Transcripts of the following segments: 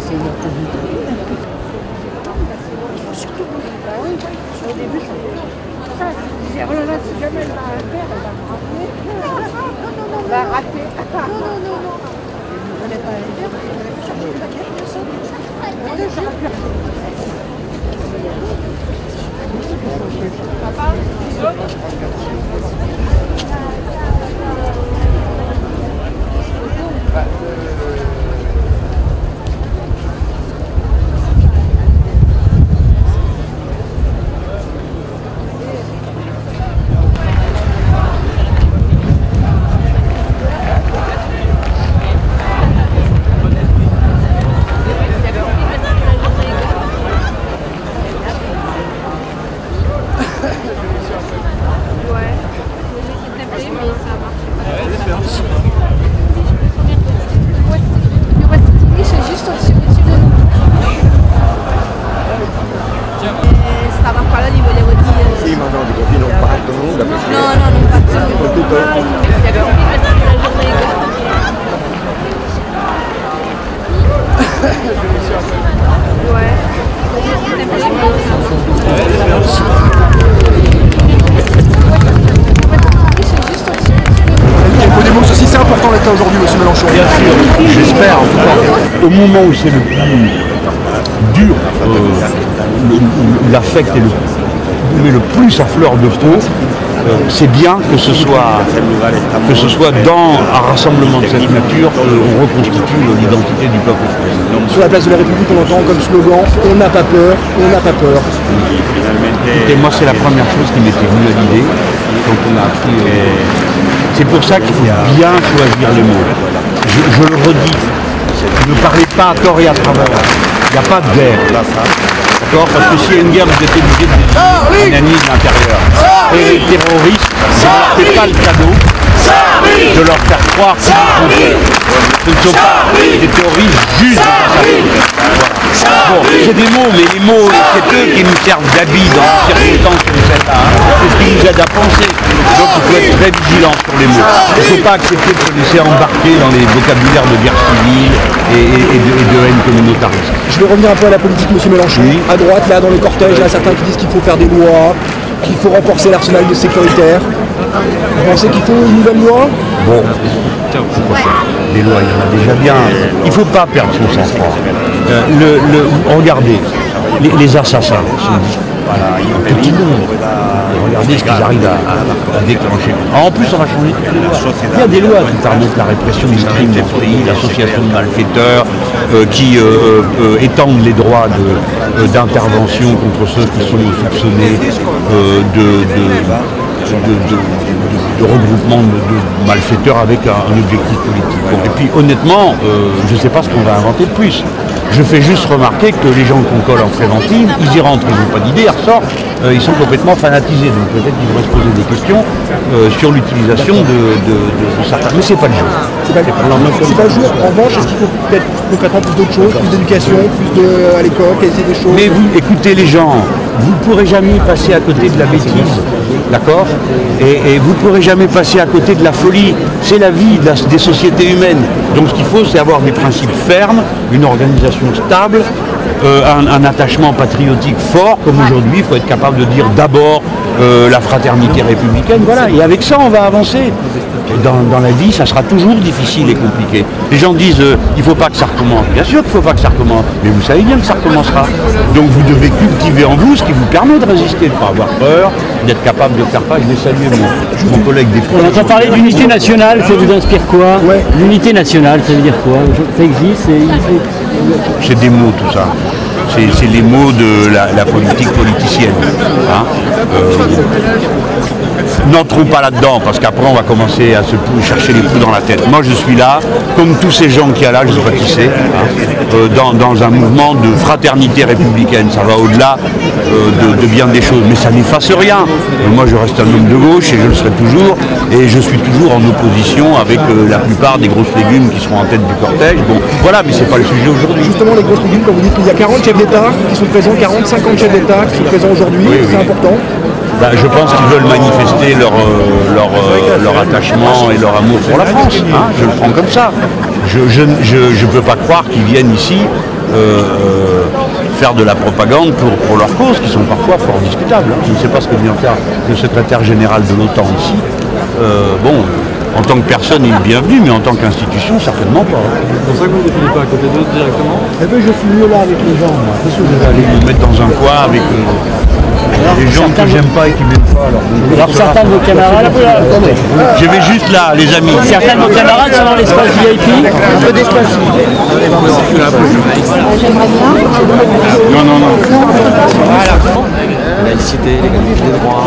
c'est une activité. Au début, ça, je disais, oh là là, si jamais elle va faire, elle va me rappeler. Elle va rater. Non. Je n'allais pas aller dire, je vais chercher le paquet, Papa, aujourd'hui, monsieur Mélenchon. Bien sûr, j'espère en tout cas. Au moment où c'est le plus dur, l'affect est le plus à fleur de peau, c'est bien que ce soit dans un rassemblement de cette nature qu'on reconstitue l'identité du peuple français. Sur la place de la République, on entend comme slogan « On n'a pas peur, on n'a pas peur ». Écoutez, moi c'est la première chose qui m'était venue à l'idée quand on a appris. C'est pour ça qu'il faut bien choisir les mots. Je le redis, ne parlez pas à tort et à travers. Il n'y a pas de guerre. D'accord ? Parce que s'il y a une guerre, vous êtes obligé de l'ennemi de l'intérieur. Et les terroristes, ça ne leur fait pas le cadeau de leur faire croire qu'ils sont faits. Ce ne sont pas des terroristes juste de Bon, c'est des mots, mais les mots, c'est eux qui nous servent d'habits dans les circonstances comme celle-là. C'est ce qui nous aide à penser. Donc il faut être très vigilant sur les mots. Il ne faut pas accepter de se laisser embarquer dans les vocabulaires de guerre civile et de haine communautariste. Je vais revenir un peu à la politique, monsieur Mélenchon. Oui. À droite, là, dans le cortège, il y a certains qui disent qu'il faut faire des lois, qu'il faut renforcer l'arsenal de sécuritaire. Vous pensez qu'il faut une nouvelle loi? Bon, des lois, il y en a déjà bien. Il ne faut pas perdre son sang-froid. Regardez, les assassins sont un petit nombre. Regardez ce qu'ils arrivent à déclencher. En plus, on va changer toutes les lois. Il y a des lois qui permettent la répression du crime dans ce pays, l'association de malfaiteurs, qui étendent les droits d'intervention contre ceux qui sont soupçonnés de regroupement de malfaiteurs avec un objectif politique. Bon, et puis honnêtement, je ne sais pas ce qu'on va inventer de plus. Je fais juste remarquer que les gens qu'on colle en préventive, ils y rentrent, ils n'ont pas d'idée, ils ressortent, ils sont complètement fanatisés. Donc peut-être qu'ils devraient se poser des questions sur l'utilisation de certains. Mais c'est pas le jeu. C'est pas le jeu. En revanche, est-ce qu'il faut peut-être concrètement plus d'autres choses, plus d'éducation, plus à l'école, essayer des choses? Mais vous, écoutez les gens, vous ne pourrez jamais passer à côté de la bêtise, d'accord, et vous ne pourrez jamais passer à côté de la folie. C'est la vie des sociétés humaines. Donc ce qu'il faut, c'est avoir des principes fermes, une organisation stable, un attachement patriotique fort, comme aujourd'hui, il faut être capable de dire d'abord la fraternité républicaine, voilà, et avec ça on va avancer. Et dans la vie, ça sera toujours difficile et compliqué. Les gens disent il ne faut pas que ça recommence. Bien sûr qu'il ne faut pas que ça recommence, mais vous savez bien que ça recommencera. Donc vous devez cultiver en vous ce qui vous permet de résister, de ne pas avoir peur, d'être capable de faire face. Je vais saluer mon collègue des On entend parler d'unité nationale, ça vous inspire quoi? L'unité nationale, ça veut dire quoi? Ça existe C'est des mots tout ça. C'est les mots de la politique politicienne. Hein. N'entrons pas là-dedans, parce qu'après on va commencer à se chercher les coups dans la tête. Moi je suis là, comme tous ces gens qu'il y a là, je ne sais pas qui c'est, dans un mouvement de fraternité républicaine. Ça va au-delà de bien des choses, mais ça n'efface rien. Moi je reste un homme de gauche et je le serai toujours, et je suis toujours en opposition avec la plupart des grosses légumes qui seront en tête du cortège. Bon, voilà, mais c'est pas le sujet aujourd'hui. Justement, les grosses légumes, quand vous dites qu'il y a 40 chefs d'État qui sont présents, 40, 50 chefs d'État qui sont présents aujourd'hui, c'est important. Ben, je pense qu'ils veulent manifester leur attachement et leur amour pour la France. Hein, je le prends comme ça. Je ne peux pas croire qu'ils viennent ici faire de la propagande pour leurs causes, qui sont parfois fort discutables. Je ne sais pas ce que vient faire le secrétaire général de l'OTAN ici. Bon, en tant que personne, il est bienvenu, mais en tant qu'institution, certainement pas. C'est pour ça que vous ne définissez pas à côté d'eux directement? Eh bien, je suis mieux là avec les gens, moi. Qu'est-ce que je vais aller me mettre dans un coin avec des gens que j'aime pas et qui m'aiment pas? Alors certains de vos camarades, Je vais juste là, les amis. certains de vos camarades sont dans l'espace VIP. Un peu d'espace. J'aimerais bien. Non, non, non. Laïcité, l'égalité des droits,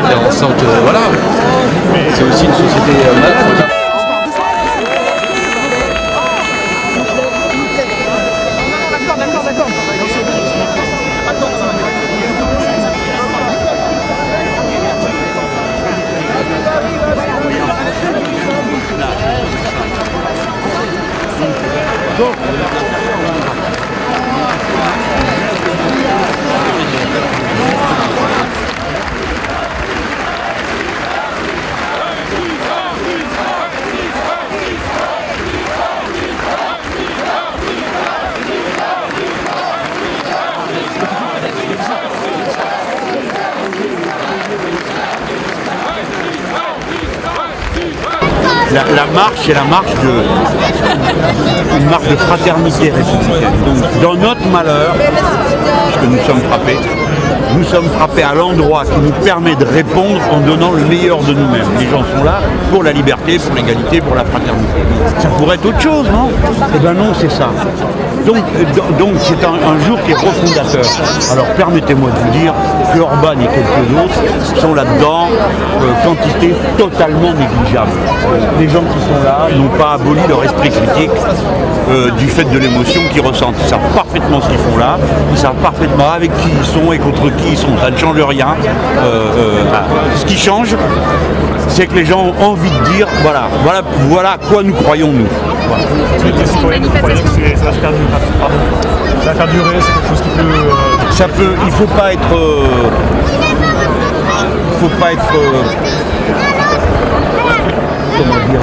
faire en sorte, voilà, c'est aussi une société malade. La marche, c'est la marche une marche de fraternité républicaine. Donc, dans notre malheur, puisque nous sommes frappés à l'endroit qui nous permet de répondre en donnant le meilleur de nous-mêmes. Les gens sont là pour la liberté, pour l'égalité, pour la fraternité. Ça pourrait être autre chose, non? Eh bien non, c'est ça. Donc c'est un jour qui est refondateur. Alors permettez-moi de vous dire que Orban et quelques autres sont là-dedans, quantité totalement négligeable. Les gens qui sont là n'ont pas aboli leur esprit critique du fait de l'émotion qu'ils ressentent. Ils savent parfaitement ce qu'ils font là, ils savent parfaitement avec qui ils sont et contre qui ils sont. Ça ne change rien. Ce qui change, c'est que les gens ont envie de dire, voilà à quoi nous croyons nous. Voilà. Ça va faire durer, c'est quelque chose qui peut... Il faut pas être... comment dire...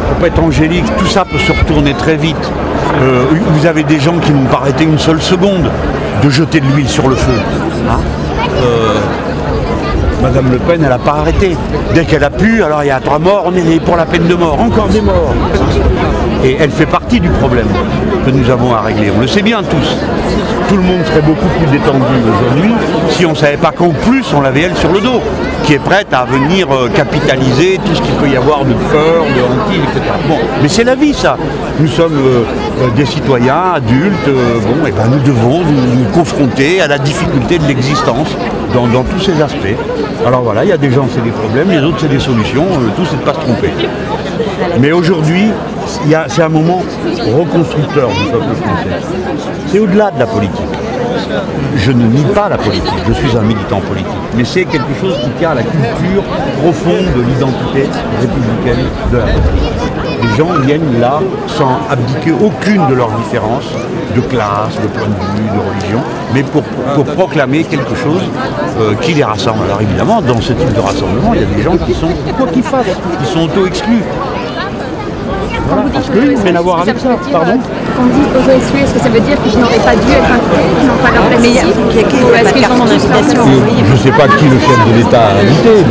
faut pas être angélique, tout ça peut se retourner très vite. Vous avez des gens qui n'ont pas arrêté une seule seconde de jeter de l'huile sur le feu. Hein, Madame Le Pen, elle n'a pas arrêté. Dès qu'elle a pu, alors il y a 3 morts, on est pour la peine de mort, encore des morts. Et elle fait partie du problème que nous avons à régler. On le sait bien tous. Tout le monde serait beaucoup plus détendu aujourd'hui si on ne savait pas qu'en plus on l'avait elle sur le dos, qui est prête à venir capitaliser tout ce qu'il peut y avoir de peur, de hantise, etc. Bon, mais c'est la vie ça. Nous sommes des citoyens adultes, et ben nous devons nous confronter à la difficulté de l'existence dans tous ces aspects. Alors voilà, il y a des gens c'est des problèmes, les autres c'est des solutions, tout c'est de ne pas se tromper. Mais aujourd'hui, c'est un moment reconstructeur du peuple français. C'est au-delà de la politique. Je ne nie pas la politique, je suis un militant politique, mais c'est quelque chose qui tient à la culture profonde de l'identité républicaine de la République. Les gens viennent là sans abdiquer aucune de leurs différences de classe, de point de vue, de religion, mais pour proclamer quelque chose qui les rassemble. Alors évidemment, dans ce type de rassemblement, il y a des gens qui sont, quoi qu'ils fassent, qui sont auto-exclus. Voilà, parce que rien à voir avec ça, pardon. Quand on dit auto-exclus, est-ce que ça veut dire qu'ils n'auraient pas dû être inclus, qu'ils n'ont pas leur place ici? Ou est-ce qu'ils ont invitation? Je ne sais pas qui le chef de l'État a invité.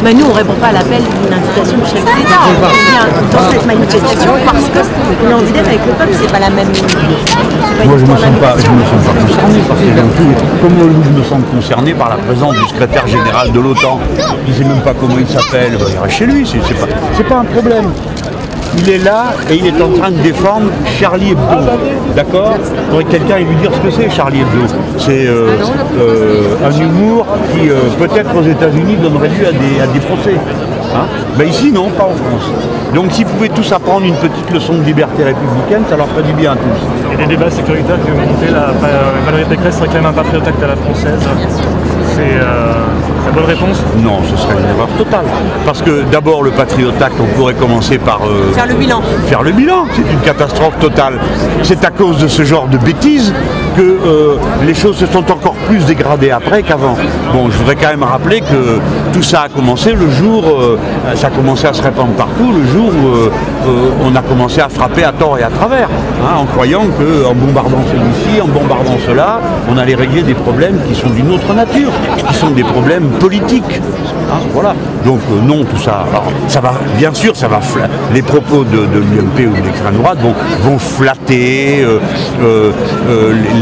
Mais nous, on ne répond pas à l'appel d'une invitation du chef de l'État. On vient dans cette manifestation parce qu'on est en dilemme avec le peuple, c'est pas la même. Moi, je ne me sens pas concerné parce que comme je me sens concerné par la présence du secrétaire général de l'OTAN, je ne sais même pas comment il s'appelle, il reste chez lui, c'est pas un problème. Il est là et il est en train de défendre Charlie Hebdo. D'accord? Il faudrait que quelqu'un lui dire ce que c'est Charlie Hebdo. C'est un humour qui peut-être aux États-Unis donnerait lieu à des procès. Hein? Ben ici non, pas en France. Donc s'ils pouvaient tous apprendre une petite leçon de liberté républicaine, ça leur ferait du bien à tous. Et des débats sécuritaires que vous montez, Valérie Pécresse serait quand même un patriote acte à la française. C'est la bonne réponse? Non, ce serait une erreur totale. Parce que d'abord, le Patriot Act, on pourrait commencer par... faire le bilan. Faire le bilan, c'est une catastrophe totale. C'est à cause de ce genre de bêtises que les choses se sont encore plus dégradées après qu'avant. Bon, je voudrais quand même rappeler que tout ça a commencé le jour, ça a commencé à se répandre partout, le jour où on a commencé à frapper à tort et à travers, hein, en croyant qu'en bombardant celui-ci, en bombardant cela, on allait régler des problèmes qui sont d'une autre nature, qui sont des problèmes politiques. Hein, voilà. Donc non, tout ça. Alors, ça va, bien sûr, ça va les propos de l'UMP ou de l'extrême droite vont flatter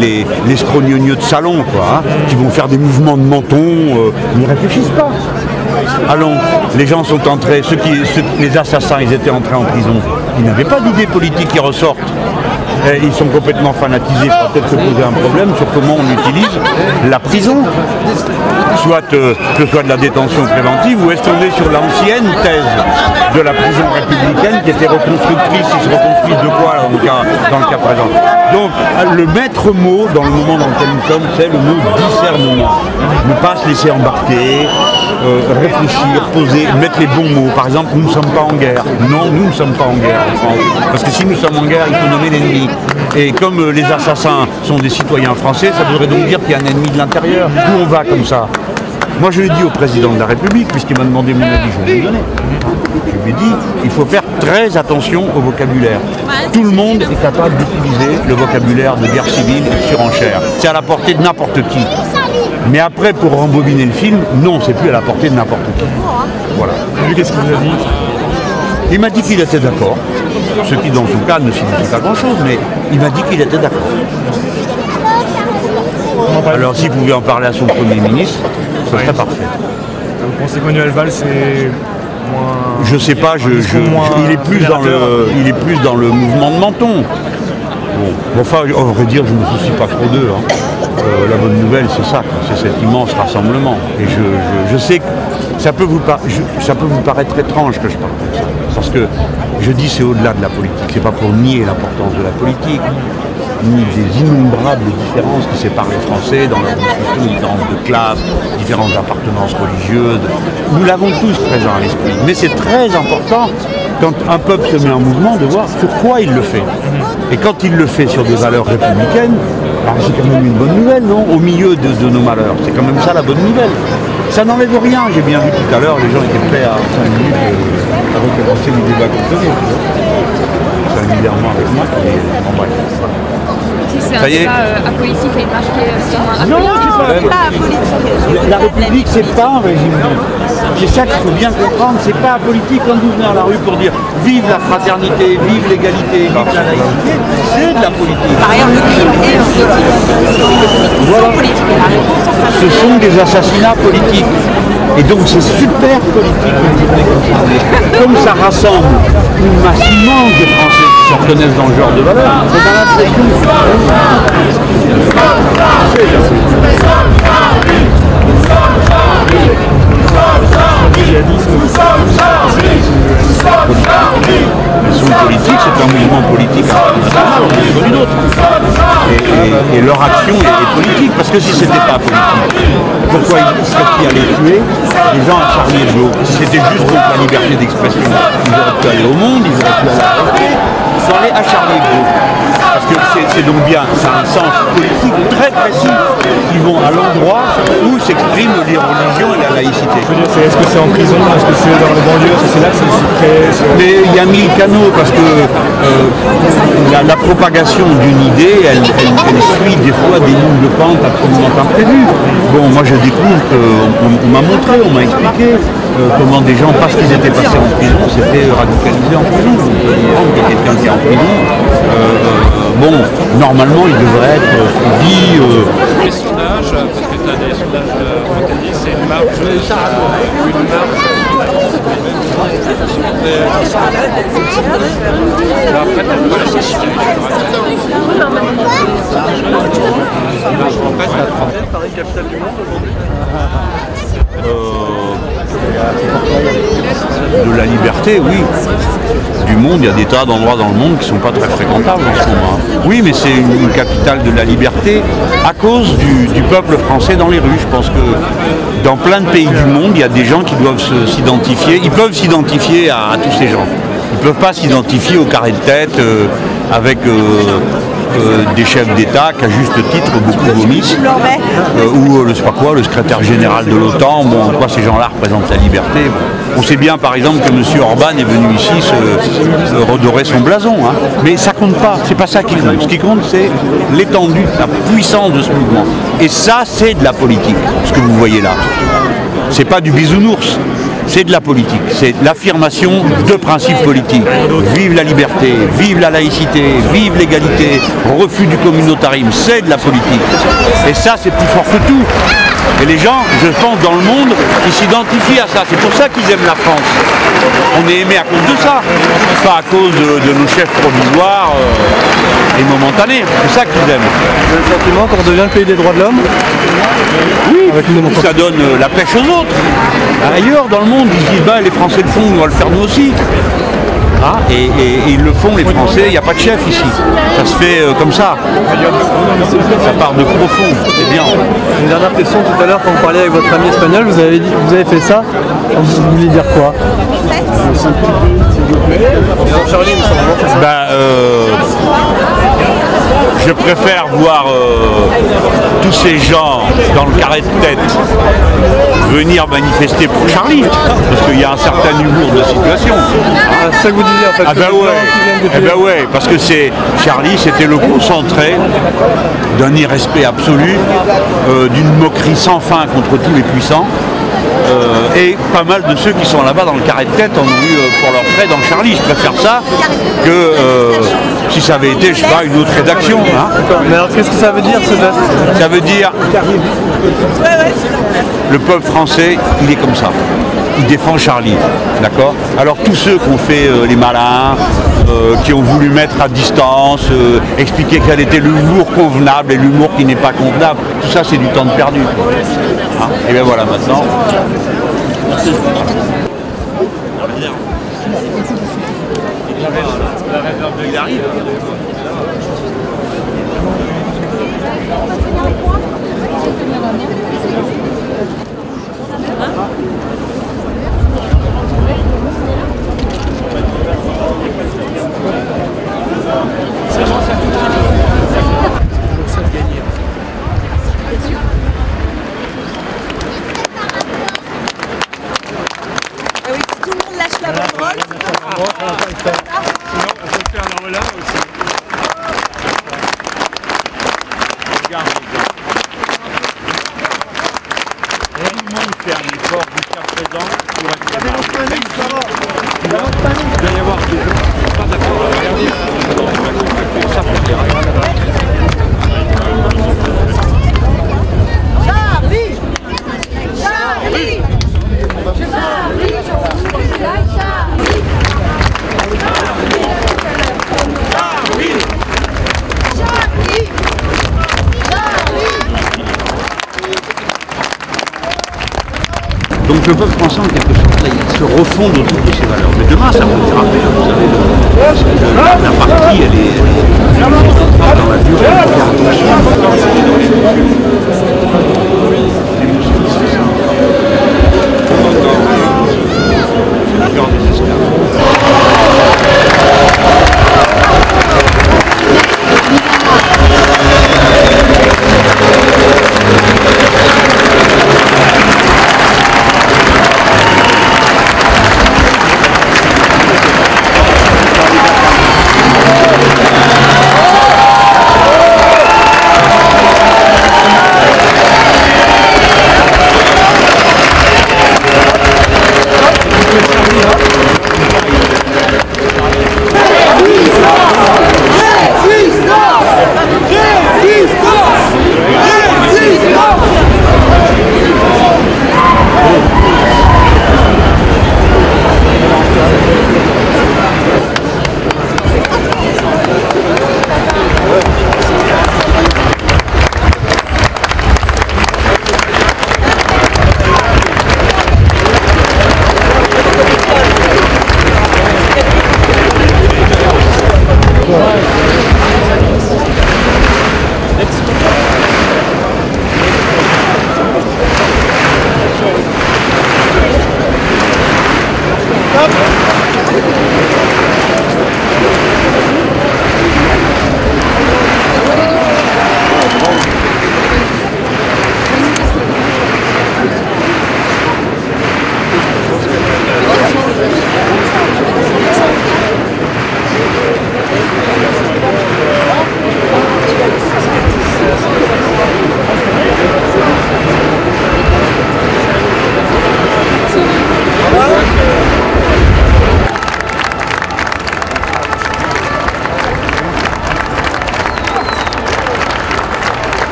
les scrognonieux de salon, quoi, hein, qui vont faire des mouvements de menton, n'y réfléchissent pas. Allons, les gens sont entrés, les assassins, ils étaient entrés en prison. Ils n'avaient pas d'idée politique qui ressortent. Ils sont complètement fanatisés. Il faudra peut-être se poser un problème sur comment on utilise la prison. Soit que ce soit de la détention préventive, ou est-ce qu'on est sur l'ancienne thèse de la prison républicaine qui était reconstructrice, qui se reconstruit de quoi dans le cas présent. Donc le maître mot dans le moment dans lequel nous sommes, c'est le mot discernement. Ne pas se laisser embarquer, réfléchir, poser, mettre les bons mots. Par exemple, nous ne sommes pas en guerre. Non, nous ne sommes pas en guerre en France. Parce que si nous sommes en guerre, il faut nommer l'ennemi. Et comme les assassins sont des citoyens français, ça voudrait donc dire qu'il y a un ennemi de l'intérieur. Où on va comme ça? Moi je l'ai dit au président de la République, puisqu'il m'a demandé mon avis, je lui ai donné. Je lui ai dit, il faut faire très attention au vocabulaire. Tout le monde est capable d'utiliser le vocabulaire de guerre civile et de surenchère. C'est à la portée de n'importe qui. Mais après, pour rembobiner le film, non, c'est plus à la portée de n'importe qui. Voilà. Et lui, qu'est-ce qu'il vous a dit? Il m'a dit qu'il était d'accord. Ce qui, dans son cas, ne signifie pas grand-chose, mais il m'a dit qu'il était d'accord. Alors, s'il pouvait en parler à son Premier ministre, ce serait parfait. Vous pensez qu'Emmanuel Valls, c'est moins... Je sais pas, il est plus dans le mouvement de Menton. Bon, enfin, à vrai dire, je ne me soucie pas trop d'eux. Hein. La bonne nouvelle, c'est ça, c'est cet immense rassemblement. Et je sais que ça peut vous paraître étrange que je parle comme ça. Parce que je dis c'est au-delà de la politique. C'est pas pour nier l'importance de la politique, ni des innombrables différences qui séparent les Français dans leur construction, différences de classe, différences d'appartenance religieuse. Nous l'avons tous présent à l'esprit. Mais c'est très important, quand un peuple se met en mouvement, de voir pourquoi il le fait. Et quand il le fait sur des valeurs républicaines, c'est quand même une bonne nouvelle, non? Au milieu de nos malheurs. C'est quand même ça la bonne nouvelle. Ça n'enlève rien. J'ai bien vu tout à l'heure, les gens étaient prêts à 5 minutes à recommencer le débat contre eux. Familièrement avec moi, mais en bref. C'est un débat apolitique et marqué Non, c'est pas apolitique. La République, c'est pas un régime. C'est ça qu'il faut bien comprendre. C'est pas apolitique quand vous venez à la rue pour dire vive la fraternité, vive l'égalité, vive la laïcité. C'est de la politique. Par ailleurs, le crime est politique. Ils sont politiques. La réponse, ce sont des assassinats politiques. Et donc c'est super politique comme ça rassemble une masse immense de Français qui se reconnaissent dans le genre de valeur. C'est dans l'impression. Son politique, c'est un mouvement politique international, on est connu d'autres. Et leur action est politique, parce que si c'était pas politique, pourquoi ils seraient-ils allés tuer les gens à Charlie Hebdo? Si c'était juste contre la liberté d'expression, ils auraient pu aller au Monde, ils auraient pu aller à la République, ils sont allés à Charlie Hebdo. Parce que c'est donc bien, ça a un sens politique très précis. Ils vont à l'endroit où s'expriment les religions et la laïcité. Est-ce que c'est en prison? Est-ce que c'est dans les banlieues? Est-ce que c'est là que c'est sucré? Mais il y a 1000 canaux parce que la propagation d'une idée, elle suit des fois des lignes de pente absolument imprévues. Bon, moi je découvre qu'on m'a montré, on m'a expliqué comment des gens, parce qu'ils étaient passés en prison, s'étaient radicalisés en prison. Donc il y a quelqu'un qui est en prison. Bon, normalement, il devrait être suivi. Les sondages, parce que tu as des sondages Focalis, c'est une marge. Après, tu as le société. En fait, la trentaine, Paris, capitale du monde aujourd'hui. De la liberté, oui. Du monde, il y a des tas d'endroits dans le monde qui ne sont pas très fréquentables en ce moment. Oui, mais c'est une capitale de la liberté à cause du peuple français dans les rues. Je pense que dans plein de pays du monde, il y a des gens qui doivent s'identifier. Ils peuvent s'identifier à tous ces gens. Ils ne peuvent pas s'identifier au carré de tête avec des chefs d'État qui, à juste titre, beaucoup vomissent, ou je sais pas quoi, le secrétaire général de l'OTAN. Bon, quoi, ces gens-là représentent la liberté. On sait bien, par exemple, que M. Orban est venu ici se redorer son blason. Hein. Mais ça compte pas, c'est pas ça qui compte. Ce qui compte, c'est l'étendue, la puissance de ce mouvement. Et ça, c'est de la politique, ce que vous voyez là. C'est pas du bisounours. C'est de la politique, c'est l'affirmation de principes politiques. Vive la liberté, vive la laïcité, vive l'égalité, refus du communautarisme, c'est de la politique. Et ça, c'est plus fort que tout. Et les gens, je pense, dans le monde, ils s'identifient à ça. C'est pour ça qu'ils aiment la France. On est aimé à cause de ça, pas à cause de nos chefs provisoires et momentanés. C'est ça qu'ils aiment. Vous avez le sentiment qu'on redevient le pays des droits de l'homme? Oui, ça donne la pêche aux autres. Ailleurs dans le monde, ils se disent bah, les Français le font, on va le faire nous aussi. Ah, et ils le font, les Français, il n'y a pas de chef ici. Ça se fait comme ça. Ça part de profond, c'est bien. Une dernière question, tout à l'heure, quand vous parliez avec votre ami espagnol, vous avez dit que vous avez fait ça. Vous vouliez dire quoi? Je préfère voir tous ces gens dans le carré de tête venir manifester pour Charlie, parce qu'il y a un certain humour de situation. Ah, c'est ça que vous disiez en fait. Ah ben ouais, ouais, parce que Charlie, c'était le concentré d'un irrespect absolu, d'une moquerie sans fin contre tous les puissants. Et pas mal de ceux qui sont là-bas dans le carré de tête en ont eu pour leurs frais dans Charlie. Je préfère ça que si ça avait été, je sais pas, une autre rédaction. Hein. Mais alors qu'est-ce que ça veut dire ce geste? Ça veut dire le peuple français, il est comme ça. Il défend Charlie, d'accord? Alors tous ceux qui ont fait les malins, qui ont voulu mettre à distance, expliquer quel était l'humour convenable et l'humour qui n'est pas convenable, tout ça c'est du temps de perdu. Hein? Et bien voilà maintenant. Merci. Il arrive. Donc le peuple français, en quelque sorte, là, il se refonde autour de ses valeurs. Mais demain, ça vous dira, vous savez, parce que la partie, elle est dans la durée, il faut faire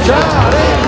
Charlie!